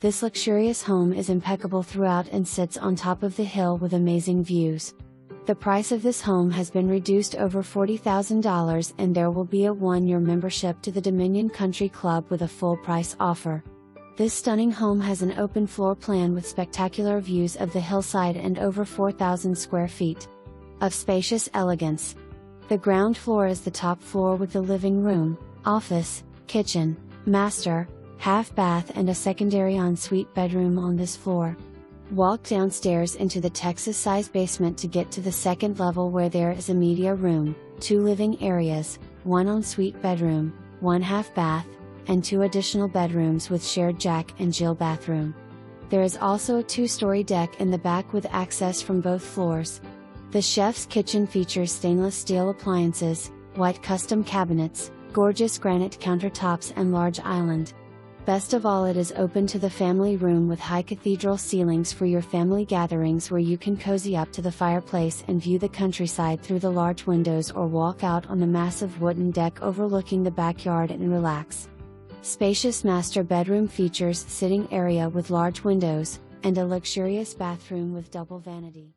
This luxurious home is impeccable throughout and sits on top of the hill with amazing views. The price of this home has been reduced over $40,000 and there will be a 1-year membership to the Dominion Country Club with a full price offer. This stunning home has an open floor plan with spectacular views of the hillside and over 4,000 square feet of spacious elegance. The ground floor is the top floor with the living room, office, kitchen, master, half bath and a secondary ensuite bedroom on this floor. Walk downstairs into the Texas-sized basement to get to the second level where there is a media room, 2 living areas, 1 ensuite bedroom, 1 half bath, and 2 additional bedrooms with shared Jack and Jill bathroom. There is also a 2-story deck in the back with access from both floors. The chef's kitchen features stainless steel appliances, white custom cabinets, gorgeous granite countertops and large island. Best of all, it is open to the family room with high cathedral ceilings for your family gatherings where you can cozy up to the fireplace and view the countryside through the large windows or walk out on the massive wooden deck overlooking the backyard and relax. Spacious master bedroom features sitting area with large windows, and a luxurious bathroom with double vanity.